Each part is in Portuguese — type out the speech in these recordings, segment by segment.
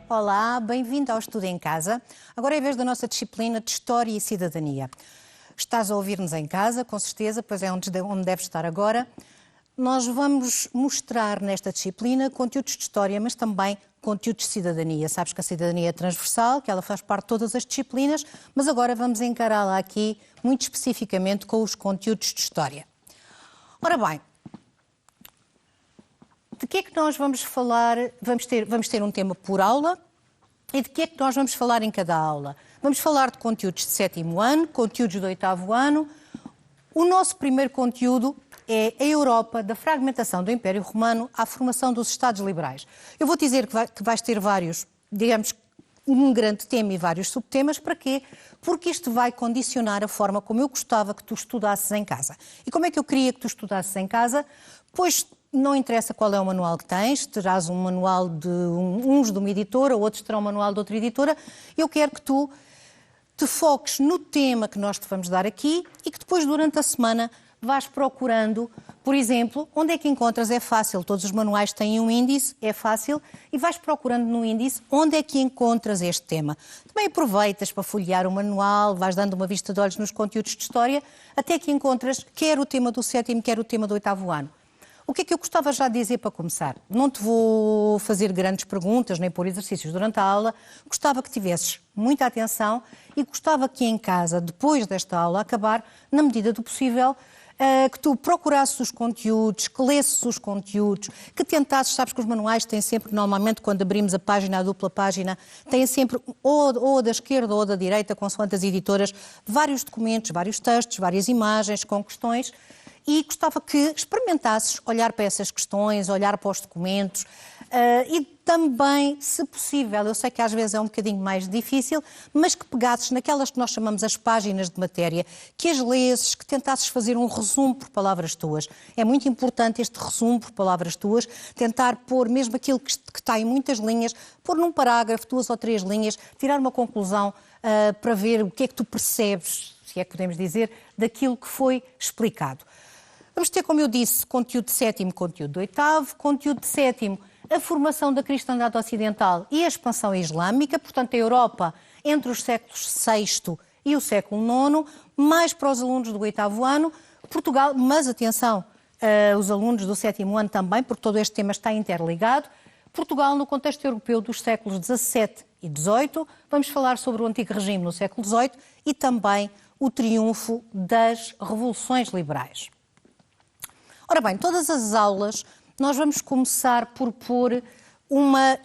Olá, bem-vindo ao Estudo em Casa. Agora é a vez da nossa disciplina de História e Cidadania. Estás a ouvir-nos em casa, com certeza, pois é onde deves estar agora. Nós vamos mostrar nesta disciplina conteúdos de História, mas também conteúdos de Cidadania. Sabes que a cidadania é transversal, que ela faz parte de todas as disciplinas, mas agora vamos encará-la aqui muito especificamente com os conteúdos de História. Ora bem, de que é que nós vamos falar? Vamos ter um tema por aula. E de que é que nós vamos falar em cada aula? Vamos falar de conteúdos de 7º ano, conteúdos do 8º ano. O nosso primeiro conteúdo é a Europa, da fragmentação do Império Romano à formação dos Estados liberais. Eu vou dizer que vais ter vários, digamos, um grande tema e vários subtemas. Para quê? Porque isto vai condicionar a forma como eu gostava que tu estudasses em casa. E como é que eu queria que tu estudasses em casa? Pois não interessa qual é o manual que tens, terás um manual de uns de uma editora, outros terão um manual de outra editora. Eu quero que tu te foques no tema que nós te vamos dar aqui e que depois, durante a semana, vais procurando, por exemplo, onde é que encontras, é fácil, todos os manuais têm um índice, é fácil, e vais procurando no índice onde é que encontras este tema. Também aproveitas para folhear o manual, vais dando uma vista de olhos nos conteúdos de História, até que encontras quer o tema do 7º, quer o tema do 8º ano. O que é que eu gostava já de dizer para começar? Não te vou fazer grandes perguntas, nem pôr exercícios durante a aula. Gostava que tivesses muita atenção e gostava que em casa, depois desta aula acabar, na medida do possível, que tu procurasses os conteúdos, que lesses os conteúdos, que tentasses, sabes que os manuais têm sempre, normalmente, quando abrimos a página, a dupla página, têm sempre, ou da esquerda ou da direita, consoante as editoras, vários documentos, vários textos, várias imagens com questões. E gostava que experimentasses olhar para essas questões, olhar para os documentos e também, se possível, eu sei que às vezes é um bocadinho mais difícil, mas que pegasses naquelas que nós chamamos as páginas de matéria, que as lesses, que tentasses fazer um resumo por palavras tuas. É muito importante este resumo por palavras tuas, tentar pôr mesmo aquilo que está em muitas linhas, pôr num parágrafo, 2 ou 3 linhas, tirar uma conclusão para ver o que é que tu percebes, se é que podemos dizer, daquilo que foi explicado. Vamos ter, como eu disse, conteúdo de 7º, conteúdo de 8º, conteúdo de 7º, a formação da cristandade ocidental e a expansão islâmica, portanto a Europa entre os séculos VI e o século IX, mais para os alunos do 8º ano, Portugal, mas atenção, os alunos do 7º ano também, porque todo este tema está interligado, Portugal no contexto europeu dos séculos XVII e XVIII, vamos falar sobre o antigo regime no século XVIII e também o triunfo das revoluções liberais. Ora bem, todas as aulas nós vamos começar por pôr uma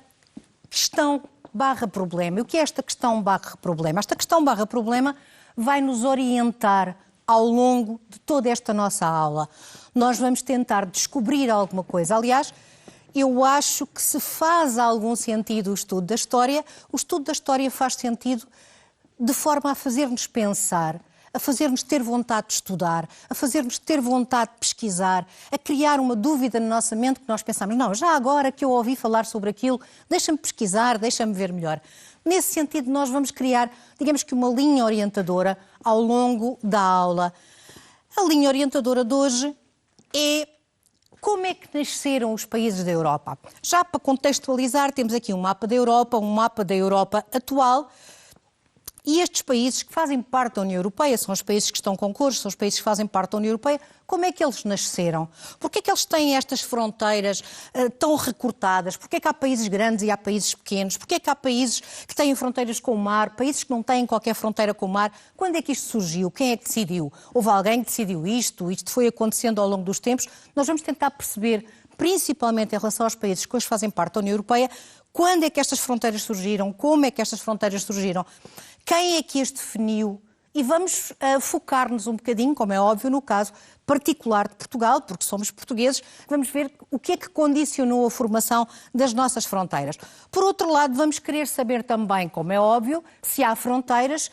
questão barra problema. E o que é esta questão barra problema? Esta questão barra problema vai nos orientar ao longo de toda esta nossa aula. Nós vamos tentar descobrir alguma coisa. Aliás, eu acho que se faz algum sentido o estudo da história faz sentido de forma a fazer-nos pensar, a fazer-nos ter vontade de estudar, a fazer-nos ter vontade de pesquisar, a criar uma dúvida na nossa mente que nós pensamos, não, já agora que eu ouvi falar sobre aquilo, deixa-me pesquisar, deixa-me ver melhor. Nesse sentido, nós vamos criar, digamos que uma linha orientadora ao longo da aula. A linha orientadora de hoje é como é que nasceram os países da Europa. Já para contextualizar, temos aqui um mapa da Europa atual. E estes países que fazem parte da União Europeia, são os países que estão com cores, são os países que fazem parte da União Europeia, como é que eles nasceram? Porquê é que eles têm estas fronteiras tão recortadas? Porquê é que há países grandes e há países pequenos? Porquê é que há países que têm fronteiras com o mar, países que não têm qualquer fronteira com o mar? Quando é que isto surgiu? Quem é que decidiu? Houve alguém que decidiu isto? Isto foi acontecendo ao longo dos tempos? Nós vamos tentar perceber, principalmente em relação aos países que hoje fazem parte da União Europeia, quando é que estas fronteiras surgiram? Como é que estas fronteiras surgiram? Quem é que as definiu? E vamos focar-nos um bocadinho, como é óbvio, no caso particular de Portugal, porque somos portugueses, vamos ver o que é que condicionou a formação das nossas fronteiras. Por outro lado, vamos querer saber também, como é óbvio, se há fronteiras,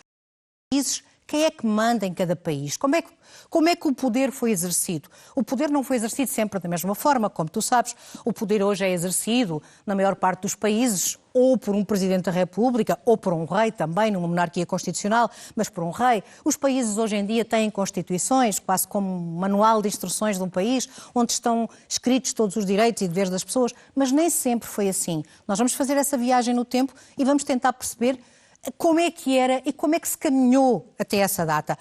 países Quem é que manda em cada país? Como é que o poder foi exercido? O poder não foi exercido sempre da mesma forma, como tu sabes. O poder hoje é exercido, na maior parte dos países, ou por um Presidente da República, ou por um rei também, numa monarquia constitucional, mas por um rei. Os países hoje em dia têm constituições, quase como um manual de instruções de um país, onde estão escritos todos os direitos e deveres das pessoas, mas nem sempre foi assim. Nós vamos fazer essa viagem no tempo e vamos tentar perceber como é que era e como é que se caminhou até essa data.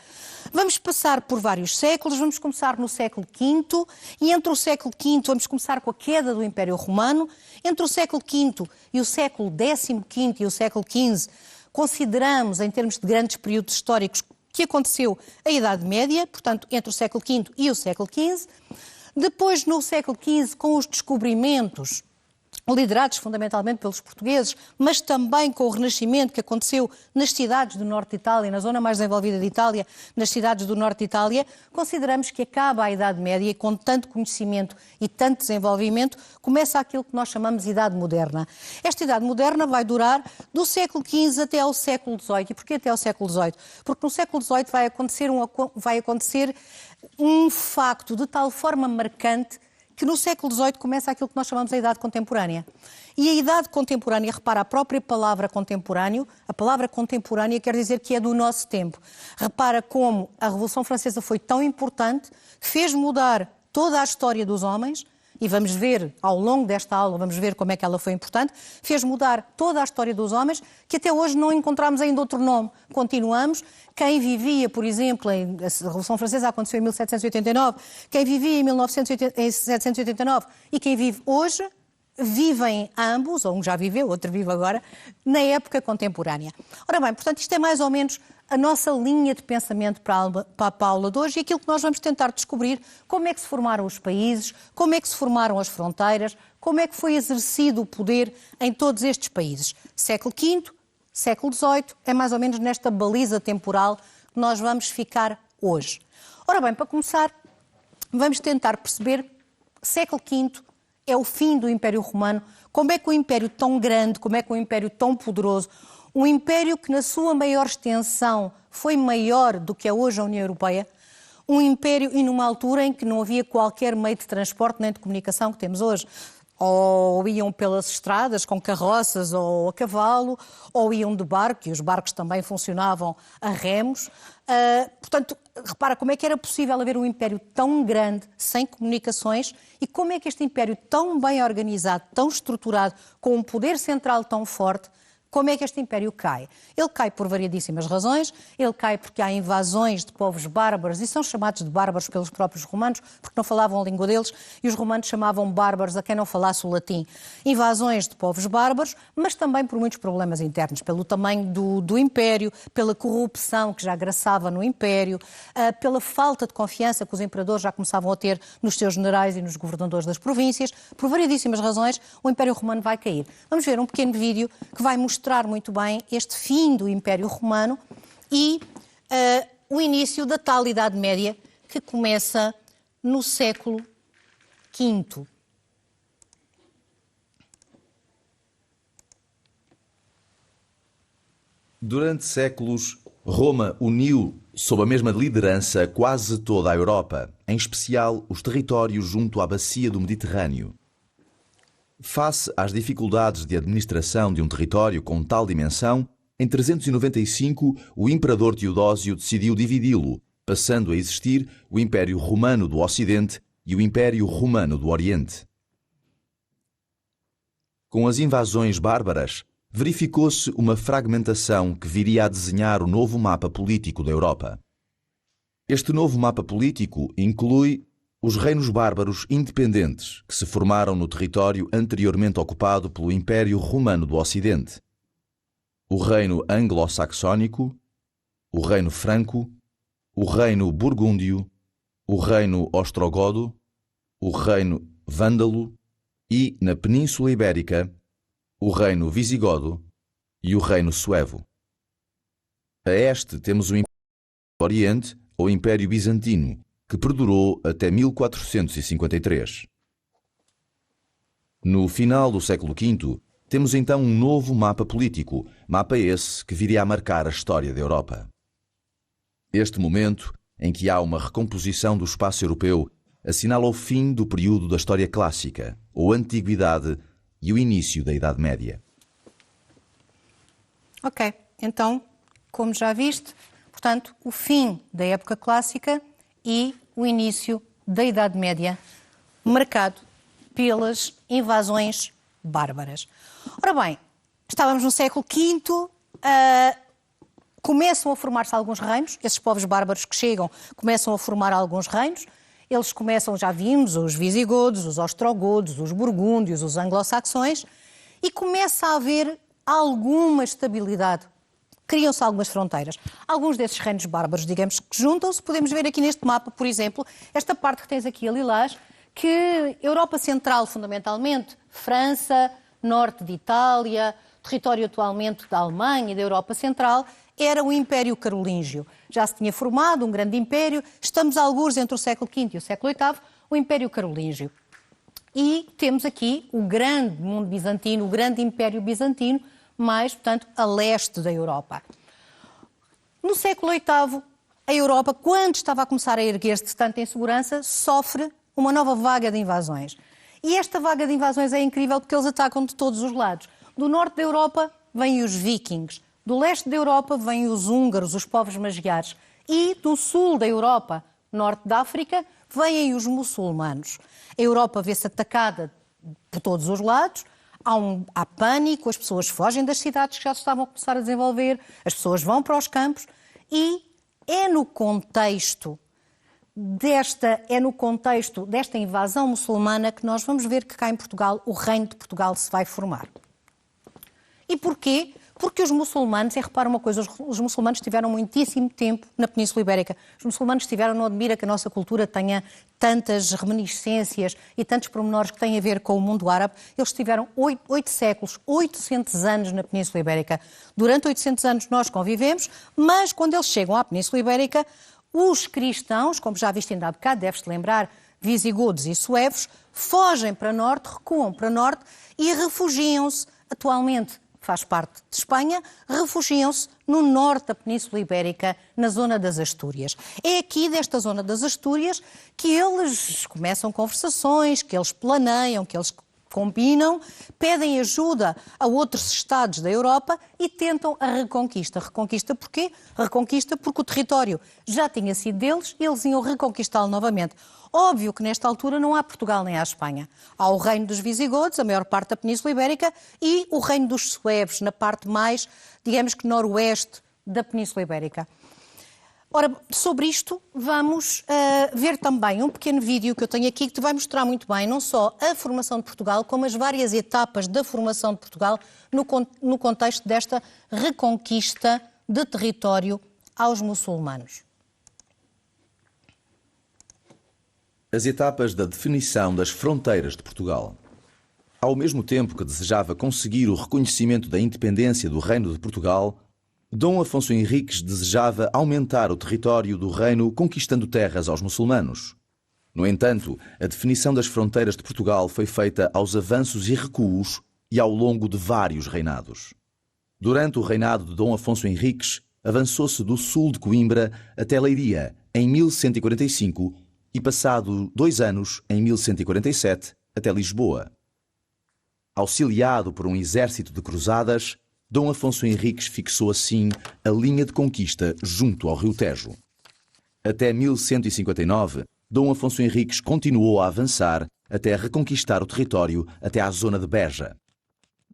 Vamos passar por vários séculos, vamos começar no século V, e entre o século V vamos começar com a queda do Império Romano. Entre o século V e o século XV e o século XV, consideramos, em termos de grandes períodos históricos, que aconteceu a Idade Média, portanto, entre o século V e o século XV. Depois, no século XV, com os descobrimentos, liderados fundamentalmente pelos portugueses, mas também com o Renascimento que aconteceu nas cidades do norte de Itália, na zona mais desenvolvida de Itália, nas cidades do norte de Itália, consideramos que acaba a Idade Média e com tanto conhecimento e tanto desenvolvimento, começa aquilo que nós chamamos de Idade Moderna. Esta Idade Moderna vai durar do século XV até ao século XVIII. E porquê até ao século XVIII? Porque no século XVIII vai acontecer um facto de tal forma marcante que no século XVIII começa aquilo que nós chamamos de Idade Contemporânea. E a Idade Contemporânea, repara, a própria palavra contemporâneo, a palavra contemporânea quer dizer que é do nosso tempo. Repara como a Revolução Francesa foi tão importante, fez mudar toda a história dos homens, e vamos ver, ao longo desta aula, vamos ver como é que ela foi importante, fez mudar toda a história dos homens, que até hoje não encontramos ainda outro nome. Continuamos. Quem vivia, por exemplo, a Revolução Francesa aconteceu em 1789, quem vivia em 1789 e quem vive hoje, vivem ambos, ou um já viveu, outro vive agora, na época contemporânea. Ora bem, portanto, isto é mais ou menos a nossa linha de pensamento para a aula de hoje e aquilo que nós vamos tentar descobrir, como é que se formaram os países, como é que se formaram as fronteiras, como é que foi exercido o poder em todos estes países. Século V, século XVIII, é mais ou menos nesta baliza temporal que nós vamos ficar hoje. Ora bem, para começar, vamos tentar perceber, século V é o fim do Império Romano, como é que um império tão grande, como é que um império tão poderoso, um império que na sua maior extensão foi maior do que é hoje a União Europeia, um império e numa altura em que não havia qualquer meio de transporte nem de comunicação que temos hoje. Ou iam pelas estradas com carroças ou a cavalo, ou iam de barco, e os barcos também funcionavam a remos. Portanto, repara como é que era possível haver um império tão grande, sem comunicações, e como é que este império tão bem organizado, tão estruturado, com um poder central tão forte, como é que este império cai? Ele cai por variedíssimas razões, ele cai porque há invasões de povos bárbaros, e são chamados de bárbaros pelos próprios romanos, porque não falavam a língua deles, e os romanos chamavam bárbaros a quem não falasse o latim. Invasões de povos bárbaros, mas também por muitos problemas internos, pelo tamanho do império, pela corrupção que já graçava no império, pela falta de confiança que os imperadores já começavam a ter nos seus generais e nos governadores das províncias. Por variedíssimas razões, o Império Romano vai cair. Vamos ver um pequeno vídeo que vai mostrar muito bem este fim do Império Romano e o início da tal Idade Média que começa no século V. Durante séculos, Roma uniu, sob a mesma liderança, quase toda a Europa, em especial os territórios junto à bacia do Mediterrâneo. Face às dificuldades de administração de um território com tal dimensão, em 395 o imperador Teodósio decidiu dividi-lo, passando a existir o Império Romano do Ocidente e o Império Romano do Oriente. Com as invasões bárbaras, verificou-se uma fragmentação que viria a desenhar o novo mapa político da Europa. Este novo mapa político inclui os reinos bárbaros independentes que se formaram no território anteriormente ocupado pelo Império Romano do Ocidente. O reino anglo-saxónico, o reino franco, o reino burgúndio, o reino ostrogodo, o reino vândalo e, na Península Ibérica, o reino visigodo e o reino suevo. A este temos o Império do Oriente ou Império Bizantino, que perdurou até 1453. No final do século V, temos então um novo mapa político, mapa esse que viria a marcar a história da Europa. Este momento, em que há uma recomposição do espaço europeu, assinala o fim do período da história clássica, ou antiguidade, e o início da Idade Média. Ok, então, como já viste, portanto, o fim da época clássica e o início da Idade Média, marcado pelas invasões bárbaras. Ora bem, estávamos no século V, começam a formar-se alguns reinos, esses povos bárbaros que chegam começam a formar alguns reinos, eles começam, já vimos, os visigodos, os ostrogodos, os burgúndios, os anglo-saxões, e começa a haver alguma estabilidade. Criam-se algumas fronteiras. Alguns desses reinos bárbaros, digamos, que juntam-se, podemos ver aqui neste mapa, por exemplo, esta parte que tens aqui a lilás, que Europa Central, fundamentalmente, França, norte de Itália, território atualmente da Alemanha e da Europa Central, era o Império Carolíngio. Já se tinha formado um grande império, estamos a algures entre o século V e o século VIII, o Império Carolíngio. E temos aqui o grande mundo bizantino, o grande Império Bizantino, mais, portanto, a leste da Europa. No século VIII, a Europa, quando estava a começar a erguer-se de tanta insegurança, sofre uma nova vaga de invasões. E esta vaga de invasões é incrível porque eles atacam de todos os lados. Do norte da Europa vêm os vikings, do leste da Europa vêm os húngaros, os povos magiares, e do sul da Europa, norte da África, vêm os muçulmanos. A Europa vê-se atacada por todos os lados, há pânico, as pessoas fogem das cidades que já se estavam a começar a desenvolver, as pessoas vão para os campos, e é no contexto desta invasão muçulmana que nós vamos ver que cá em Portugal o Reino de Portugal se vai formar. E porquê? Porque os muçulmanos, e repara uma coisa, os muçulmanos tiveram muitíssimo tempo na Península Ibérica. Os muçulmanos tiveram, não admira que a nossa cultura tenha tantas reminiscências e tantos pormenores que têm a ver com o mundo árabe. Eles tiveram 8 séculos, 800 anos na Península Ibérica. Durante 800 anos nós convivemos, mas quando eles chegam à Península Ibérica, os cristãos, como já viste ainda há bocado, deves-te lembrar, visigodos e suevos, fogem para norte, recuam para norte e refugiam-se atualmente. Faz parte de Espanha, refugiam-se no norte da Península Ibérica, na zona das Astúrias. É aqui, desta zona das Astúrias, que eles começam conversações, que eles planeiam, que eles combinam, pedem ajuda a outros Estados da Europa e tentam a reconquista. Reconquista porquê? Reconquista porque o território já tinha sido deles e eles iam reconquistá-lo novamente. Óbvio que nesta altura não há Portugal nem há Espanha. Há o reino dos visigodos, a maior parte da Península Ibérica, e o reino dos suevos, na parte mais, digamos que noroeste da Península Ibérica. Ora, sobre isto vamos ver também um pequeno vídeo que eu tenho aqui que te vai mostrar muito bem não só a formação de Portugal, como as várias etapas da formação de Portugal no contexto desta reconquista de território aos muçulmanos. As etapas da definição das fronteiras de Portugal. Ao mesmo tempo que desejava conseguir o reconhecimento da independência do Reino de Portugal, Dom Afonso Henriques desejava aumentar o território do reino conquistando terras aos muçulmanos. No entanto, a definição das fronteiras de Portugal foi feita aos avanços e recuos e ao longo de vários reinados. Durante o reinado de Dom Afonso Henriques, avançou-se do sul de Coimbra até Leiria, em 1145, e passado 2 anos, em 1147, até Lisboa. Auxiliado por um exército de cruzadas, Dom Afonso Henriques fixou assim a linha de conquista junto ao Rio Tejo. Até 1159, Dom Afonso Henriques continuou a avançar até reconquistar o território até à zona de Beja.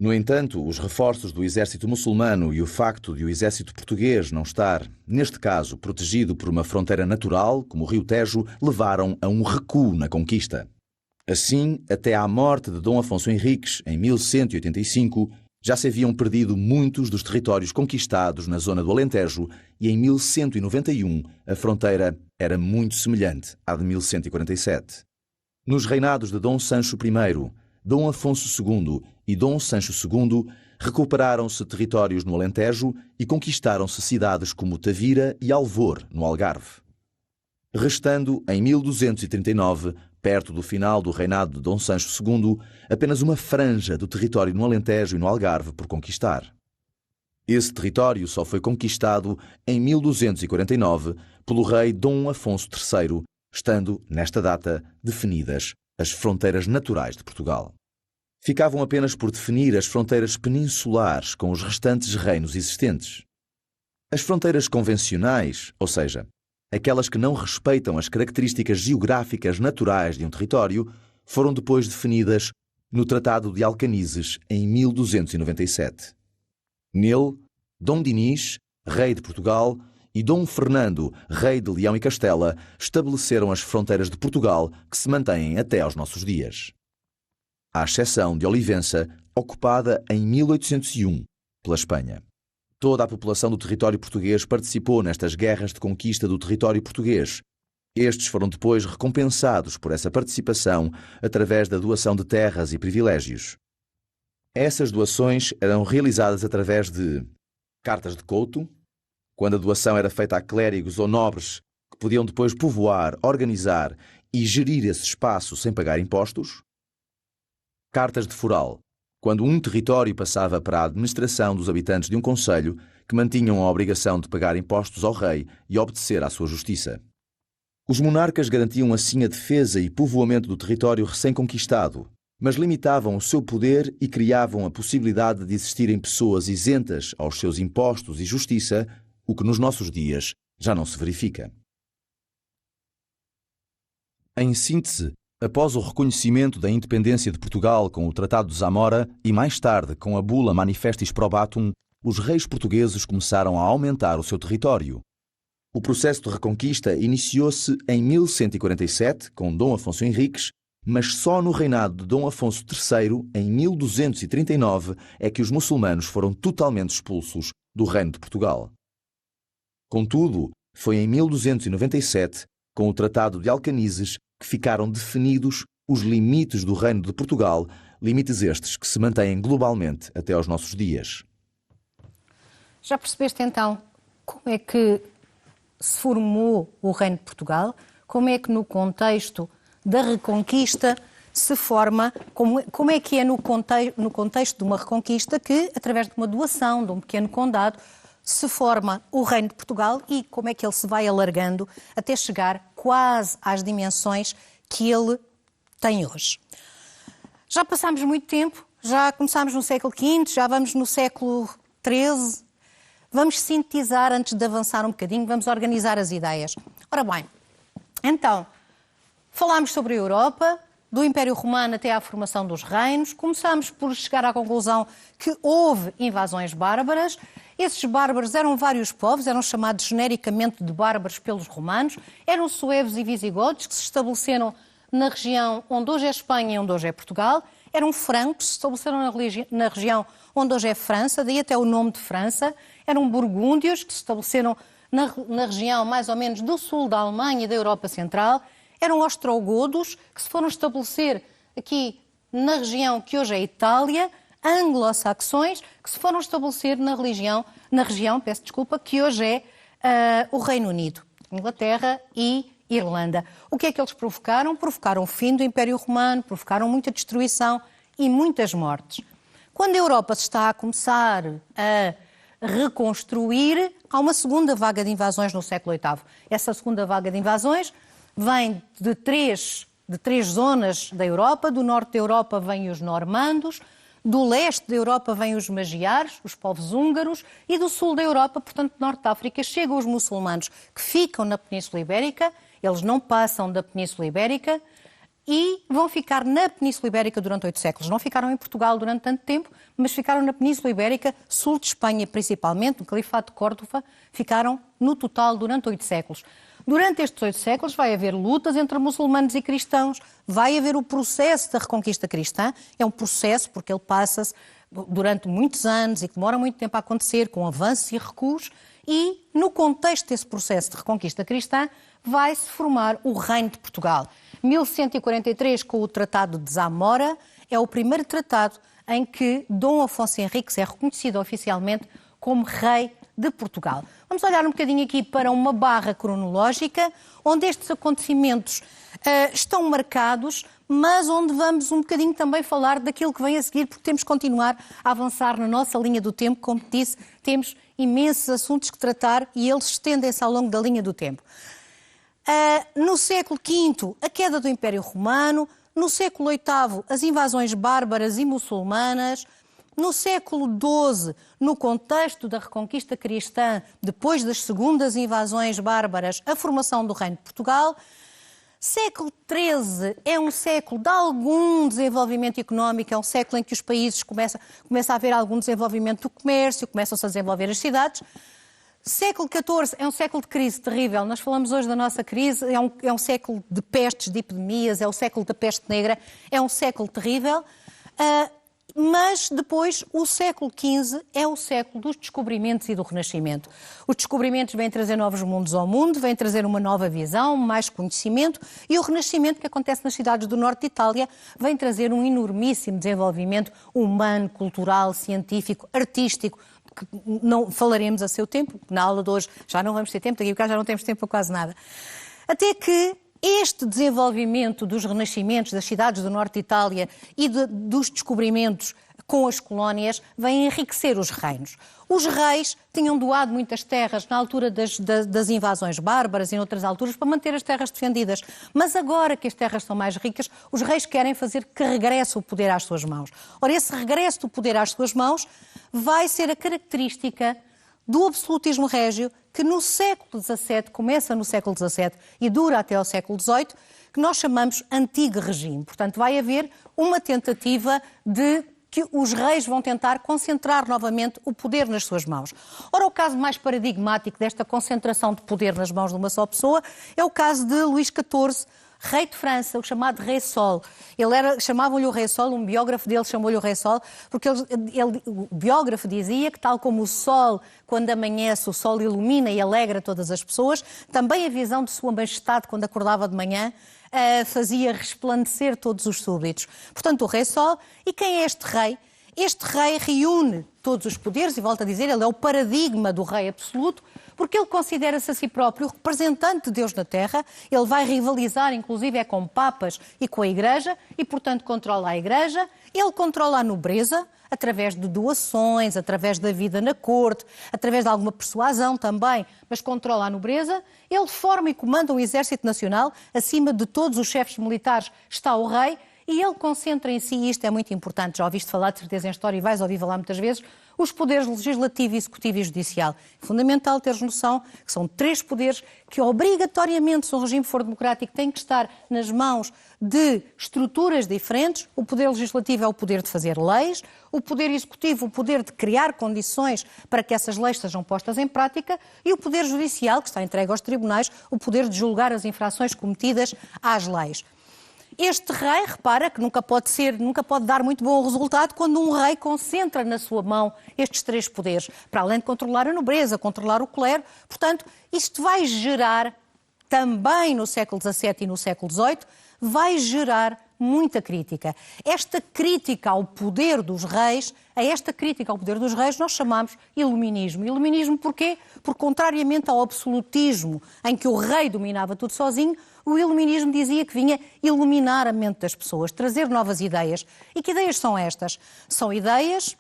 No entanto, os reforços do exército muçulmano e o facto de o exército português não estar, neste caso, protegido por uma fronteira natural, como o Rio Tejo, levaram a um recuo na conquista. Assim, até à morte de Dom Afonso Henriques, em 1185, já se haviam perdido muitos dos territórios conquistados na zona do Alentejo e em 1191 a fronteira era muito semelhante à de 1147. Nos reinados de Dom Sancho I, Dom Afonso II e Dom Sancho II recuperaram-se territórios no Alentejo e conquistaram-se cidades como Tavira e Alvor, no Algarve. Restando, em 1239, perto do final do reinado de Dom Sancho II, apenas uma franja do território no Alentejo e no Algarve por conquistar. Esse território só foi conquistado em 1249 pelo rei Dom Afonso III, estando, nesta data, definidas as fronteiras naturais de Portugal. Ficavam apenas por definir as fronteiras peninsulares com os restantes reinos existentes. As fronteiras convencionais, ou seja, aquelas que não respeitam as características geográficas naturais de um território, foram depois definidas no Tratado de Alcanises em 1297. Nele, Dom Dinis, rei de Portugal, e Dom Fernando, rei de Leão e Castela, estabeleceram as fronteiras de Portugal que se mantêm até aos nossos dias. À exceção de Olivença, ocupada em 1801 pela Espanha. Toda a população do território português participou nestas guerras de conquista do território português. Estes foram depois recompensados por essa participação através da doação de terras e privilégios. Essas doações eram realizadas através de cartas de couto, quando a doação era feita a clérigos ou nobres que podiam depois povoar, organizar e gerir esse espaço sem pagar impostos. Cartas de foral, quando um território passava para a administração dos habitantes de um concelho que mantinham a obrigação de pagar impostos ao rei e obedecer à sua justiça. Os monarcas garantiam assim a defesa e povoamento do território recém-conquistado, mas limitavam o seu poder e criavam a possibilidade de existirem pessoas isentas aos seus impostos e justiça, o que nos nossos dias já não se verifica. Em síntese, após o reconhecimento da independência de Portugal com o Tratado de Zamora e mais tarde com a bula Manifestis Probatum, os reis portugueses começaram a aumentar o seu território. O processo de reconquista iniciou-se em 1147 com Dom Afonso Henriques, mas só no reinado de Dom Afonso III, em 1239, é que os muçulmanos foram totalmente expulsos do Reino de Portugal. Contudo, foi em 1297, com o Tratado de Alcanises, que ficaram definidos os limites do Reino de Portugal, limites estes que se mantêm globalmente até aos nossos dias. Já percebeste então como é que se formou o Reino de Portugal? Como é que no contexto da Reconquista se forma, como é que é no contexto de uma Reconquista que, através de uma doação de um pequeno condado, se forma o Reino de Portugal e como é que ele se vai alargando até chegar quase às dimensões que ele tem hoje. Já passámos muito tempo, já começámos no século V, já vamos no século XIII. Vamos sintetizar antes de avançar um bocadinho, vamos organizar as ideias. Ora bem, então, falámos sobre a Europa, do Império Romano até à formação dos reinos, começámos por chegar à conclusão que houve invasões bárbaras. Esses bárbaros eram vários povos, eram chamados genericamente de bárbaros pelos romanos, eram suevos e visigodos que se estabeleceram na região onde hoje é Espanha e onde hoje é Portugal, eram francos que se estabeleceram na região onde hoje é França, daí até o nome de França, eram burgúndios que se estabeleceram na região mais ou menos do sul da Alemanha e da Europa Central, eram ostrogodos que se foram estabelecer aqui na região que hoje é Itália, anglo-saxões que se foram estabelecer na região que hoje é o Reino Unido, Inglaterra e Irlanda. O que é que eles provocaram? Provocaram o fim do Império Romano, provocaram muita destruição e muitas mortes. Quando a Europa se está a começar a reconstruir, há uma segunda vaga de invasões no século VIII. Essa segunda vaga de invasões vem de três zonas da Europa. Do norte da Europa vêm os normandos, do leste da Europa vêm os magiares, os povos húngaros, e do sul da Europa, portanto, norte da África, chegam os muçulmanos que ficam na Península Ibérica. Eles não passam da Península Ibérica e vão ficar na Península Ibérica durante 8 séculos. Não ficaram em Portugal durante tanto tempo, mas ficaram na Península Ibérica, sul de Espanha principalmente, no Califato de Córdoba, ficaram no total durante 8 séculos. Durante estes 8 séculos vai haver lutas entre muçulmanos e cristãos, vai haver o processo da reconquista cristã, é um processo porque ele passa-se durante muitos anos e que demora muito tempo a acontecer, com avanços e recuos, e no contexto desse processo de reconquista cristã vai-se formar o Reino de Portugal. 1143, com o Tratado de Zamora, é o primeiro tratado em que Dom Afonso Henriques é reconhecido oficialmente como rei de Portugal. Vamos olhar um bocadinho aqui para uma barra cronológica, onde estes acontecimentos estão marcados, mas onde vamos um bocadinho também falar daquilo que vem a seguir, porque temos que continuar a avançar na nossa linha do tempo. Como disse, temos imensos assuntos que tratar e eles estendem-se ao longo da linha do tempo. No século V, a queda do Império Romano. No século VIII, as invasões bárbaras e muçulmanas. No século XII, no contexto da Reconquista Cristã, depois das segundas invasões bárbaras, a formação do Reino de Portugal. Século XIII é um século de algum desenvolvimento económico, é um século em que os países começa a haver algum desenvolvimento do comércio, começam-se a desenvolver as cidades. Século XIV é um século de crise terrível. Nós falamos hoje da nossa crise, é um século de pestes, de epidemias, é o século da peste negra, é um século terrível. Mas depois o século XV é o século dos descobrimentos e do renascimento. Os descobrimentos vêm trazer novos mundos ao mundo, vêm trazer uma nova visão, mais conhecimento, e o renascimento que acontece nas cidades do norte de Itália vem trazer um enormíssimo desenvolvimento humano, cultural, científico, artístico, que não falaremos a seu tempo, na aula de hoje já não vamos ter tempo, daqui a bocado já não temos tempo para quase nada. Até que este desenvolvimento dos renascimentos das cidades do norte de Itália e dos descobrimentos com as colónias vem enriquecer os reinos. Os reis tinham doado muitas terras na altura das invasões bárbaras e em outras alturas para manter as terras defendidas. Mas agora que as terras são mais ricas, os reis querem fazer que regresse o poder às suas mãos. Ora, esse regresso do poder às suas mãos vai ser a característica do absolutismo régio, que no século XVII, começa no século XVII e dura até ao século XVIII, que nós chamamos antigo regime. Portanto, vai haver uma tentativa de que os reis vão tentar concentrar novamente o poder nas suas mãos. Ora, o caso mais paradigmático desta concentração de poder nas mãos de uma só pessoa é o caso de Luís XIV, rei de França, o chamado Rei Sol. Chamavam-lhe o Rei Sol, um biógrafo dele chamou-lhe o Rei Sol, porque o biógrafo dizia que, tal como o sol, quando amanhece, o sol ilumina e alegra todas as pessoas, também a visão de Sua Majestade, quando acordava de manhã, fazia resplandecer todos os súbditos. Portanto, o Rei Sol. E quem é este rei? Este rei reúne todos os poderes, e volto a dizer, ele é o paradigma do rei absoluto, porque ele considera-se a si próprio o representante de Deus na Terra. Ele vai rivalizar, inclusive, com papas e com a Igreja, e, portanto, controla a Igreja. Ele controla a nobreza, através de doações, através da vida na corte, através de alguma persuasão também, mas controla a nobreza. Ele forma e comanda um exército nacional. Acima de todos os chefes militares está o rei, e ele concentra em si, e isto é muito importante, já ouviste falar de certeza em história e vais ouvir falar muitas vezes, os poderes legislativo, executivo e judicial. É fundamental teres noção que são 3 poderes que obrigatoriamente, se o regime for democrático, têm que estar nas mãos de estruturas diferentes. O poder legislativo é o poder de fazer leis, o poder executivo, o poder de criar condições para que essas leis sejam postas em prática, e o poder judicial, que está entregue aos tribunais, o poder de julgar as infrações cometidas às leis. Este rei, repara que nunca pode dar muito bom resultado quando um rei concentra na sua mão estes 3 poderes, para além de controlar a nobreza, controlar o clero. Portanto, isto vai gerar, também no século XVII e no século XVIII, vai gerar muita crítica. Esta crítica ao poder dos reis, nós chamamos iluminismo. Iluminismo porquê? Porque, contrariamente ao absolutismo, em que o rei dominava tudo sozinho, o iluminismo dizia que vinha iluminar a mente das pessoas, trazer novas ideias. E que ideias são estas? São ideias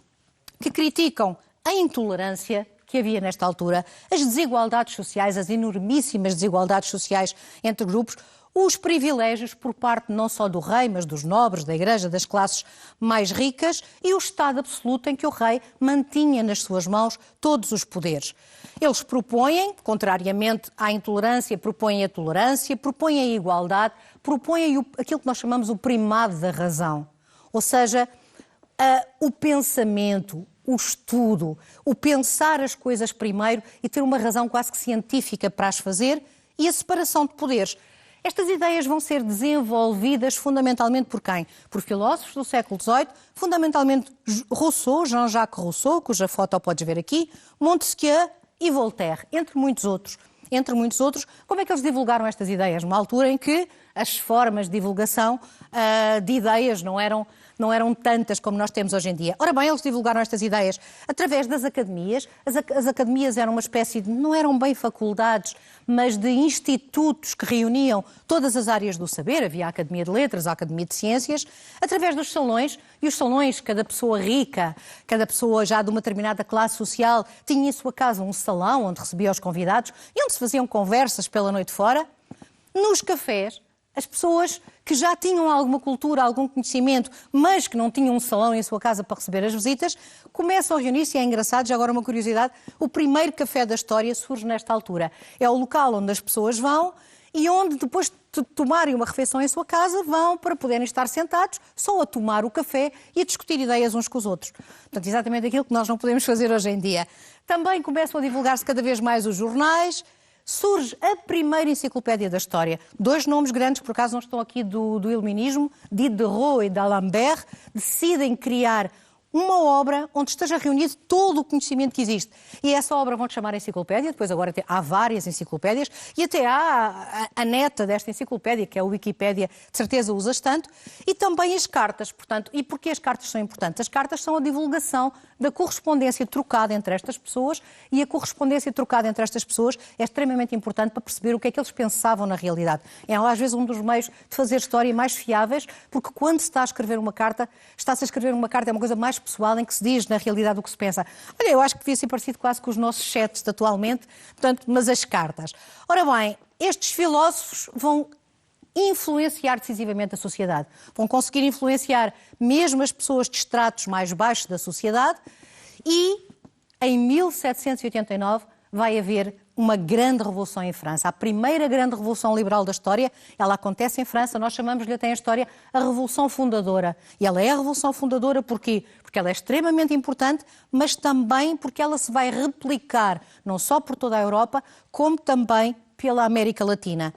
que criticam a intolerância que havia nesta altura, as desigualdades sociais, as enormíssimas desigualdades sociais entre grupos, os privilégios por parte não só do rei, mas dos nobres, da Igreja, das classes mais ricas, e o Estado absoluto em que o rei mantinha nas suas mãos todos os poderes. Eles propõem, contrariamente à intolerância, propõem a tolerância, propõem a igualdade, propõem aquilo que nós chamamos o primado da razão. Ou seja, o pensamento, o estudo, o pensar as coisas primeiro e ter uma razão quase que científica para as fazer, e a separação de poderes. Estas ideias vão ser desenvolvidas fundamentalmente por quem? Por filósofos do século XVIII, fundamentalmente Rousseau, Jean-Jacques Rousseau, cuja foto podes ver aqui, Montesquieu e Voltaire, entre muitos outros. Como é que eles divulgaram estas ideias? Numa altura em que as formas de divulgação de ideias não eram não eram tantas como nós temos hoje em dia. Ora bem, eles divulgaram estas ideias através das academias. As academias eram uma espécie de, não eram bem faculdades, mas de institutos que reuniam todas as áreas do saber. Havia a Academia de Letras, a Academia de Ciências, através dos salões. E os salões, cada pessoa rica, cada pessoa já de uma determinada classe social, tinha em sua casa um salão onde recebia os convidados e onde se faziam conversas pela noite fora. Nos cafés, as pessoas que já tinham alguma cultura, algum conhecimento, mas que não tinham um salão em sua casa para receber as visitas, começam a reunir-se, e é engraçado, já agora uma curiosidade, o primeiro café da história surge nesta altura. É o local onde as pessoas vão e onde, depois de tomarem uma refeição em sua casa, vão para poderem estar sentados só a tomar o café e a discutir ideias uns com os outros. Portanto, exatamente aquilo que nós não podemos fazer hoje em dia. Também começam a divulgar-se cada vez mais os jornais. Surge a primeira enciclopédia da história. 2 nomes grandes, por acaso não estão aqui do iluminismo, Diderot e d'Alembert, decidem criar uma obra onde esteja reunido todo o conhecimento que existe. E essa obra vão chamar enciclopédia, depois agora há várias enciclopédias, e até há a neta desta enciclopédia, que é a Wikipédia, de certeza usas tanto, e também as cartas, portanto. E porquê as cartas são importantes? As cartas são a divulgação da correspondência trocada entre estas pessoas, e a correspondência trocada entre estas pessoas é extremamente importante para perceber o que é que eles pensavam na realidade. É às vezes um dos meios de fazer história mais fiáveis, porque quando se está a escrever uma carta, está-se a escrever uma carta, é uma coisa mais pessoal em que se diz na realidade o que se pensa. Olha, eu acho que devia ser parecido quase com os nossos chats de atualmente, portanto, mas as cartas. Ora bem, estes filósofos vão influenciar decisivamente a sociedade. Vão conseguir influenciar mesmo as pessoas de estratos mais baixos da sociedade e em 1789 vai haver uma grande revolução em França. A primeira grande revolução liberal da história, ela acontece em França, nós chamamos-lhe até em história a Revolução Fundadora. E ela é a Revolução Fundadora porquê? Porque ela é extremamente importante, mas também porque ela se vai replicar não só por toda a Europa, como também pela América Latina.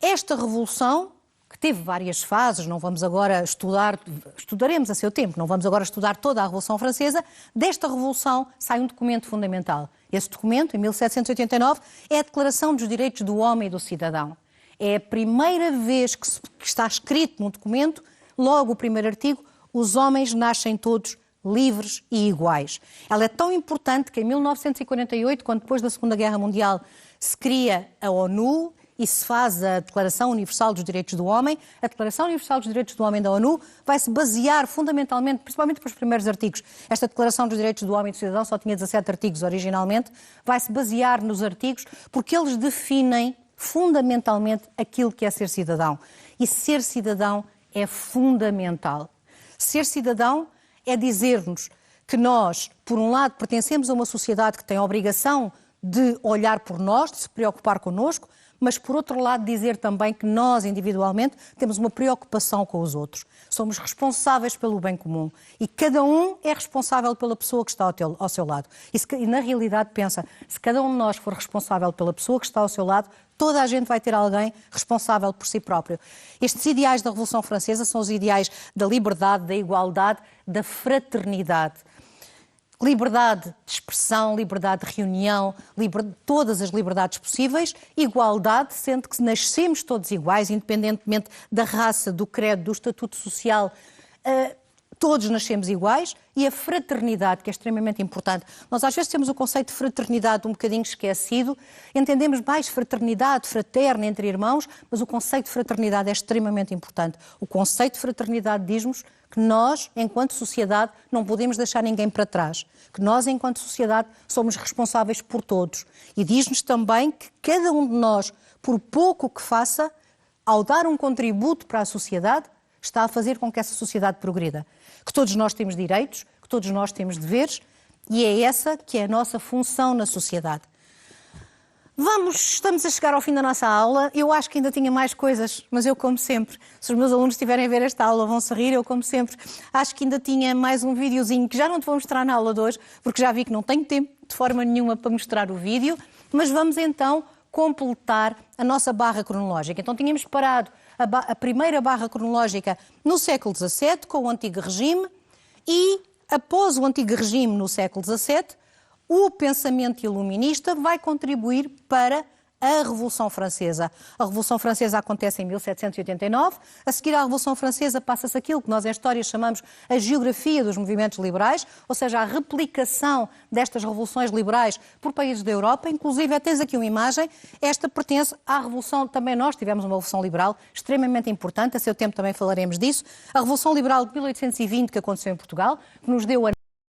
Esta revolução, que teve várias fases, não vamos agora estudaremos a seu tempo, não vamos agora estudar toda a Revolução Francesa, desta revolução sai um documento fundamental. Esse documento, em 1789, é a Declaração dos Direitos do Homem e do Cidadão. É a primeira vez que está escrito num documento, logo o primeiro artigo, os homens nascem todos livres e iguais. Ela é tão importante que em 1948, quando depois da Segunda Guerra Mundial se cria a ONU, e se faz a Declaração Universal dos Direitos do Homem, a Declaração Universal dos Direitos do Homem da ONU vai se basear fundamentalmente, principalmente para os primeiros artigos. Esta Declaração dos Direitos do Homem e do Cidadão só tinha 17 artigos originalmente, vai se basear nos artigos porque eles definem fundamentalmente aquilo que é ser cidadão. E ser cidadão é fundamental. Ser cidadão é dizer-nos que nós, por um lado, pertencemos a uma sociedade que tem a obrigação de olhar por nós, de se preocupar connosco, mas, por outro lado, dizer também que nós, individualmente, temos uma preocupação com os outros. Somos responsáveis pelo bem comum e cada um é responsável pela pessoa que está ao seu lado. E na realidade, pensa, se cada um de nós for responsável pela pessoa que está ao seu lado, toda a gente vai ter alguém responsável por si próprio. Estes ideais da Revolução Francesa são os ideais da liberdade, da igualdade, da fraternidade. Liberdade de expressão, liberdade de reunião, todas as liberdades possíveis, igualdade, sendo que nascemos todos iguais, independentemente da raça, do credo, do estatuto social, todos nascemos iguais, e a fraternidade, que é extremamente importante. Nós às vezes temos o conceito de fraternidade um bocadinho esquecido, entendemos mais fraternidade fraterna entre irmãos, mas o conceito de fraternidade é extremamente importante. O conceito de fraternidade diz-nos que nós, enquanto sociedade, não podemos deixar ninguém para trás. Que nós, enquanto sociedade, somos responsáveis por todos. E diz-nos também que cada um de nós, por pouco que faça, ao dar um contributo para a sociedade, está a fazer com que essa sociedade progrida. Que todos nós temos direitos, que todos nós temos deveres, e é essa que é a nossa função na sociedade. Estamos a chegar ao fim da nossa aula. Eu acho que ainda tinha mais coisas, mas eu, como sempre, se os meus alunos estiverem a ver esta aula, vão se rir. Eu, como sempre, acho que ainda tinha mais um videozinho que já não te vou mostrar na aula de hoje, porque já vi que não tenho tempo de forma nenhuma para mostrar o vídeo, mas vamos então completar a nossa barra cronológica. Então tínhamos parado a primeira barra cronológica no século XVII, com o Antigo Regime, e após o Antigo Regime, no século XVII, o pensamento iluminista vai contribuir para a Revolução Francesa. A Revolução Francesa acontece em 1789. A seguir à Revolução Francesa passa-se aquilo que nós em história chamamos a geografia dos movimentos liberais, ou seja, a replicação destas revoluções liberais por países da Europa. Inclusive, tens aqui uma imagem, esta pertence à Revolução, também nós tivemos uma Revolução Liberal extremamente importante, a seu tempo também falaremos disso. A Revolução Liberal de 1820 que aconteceu em Portugal, que nos deu a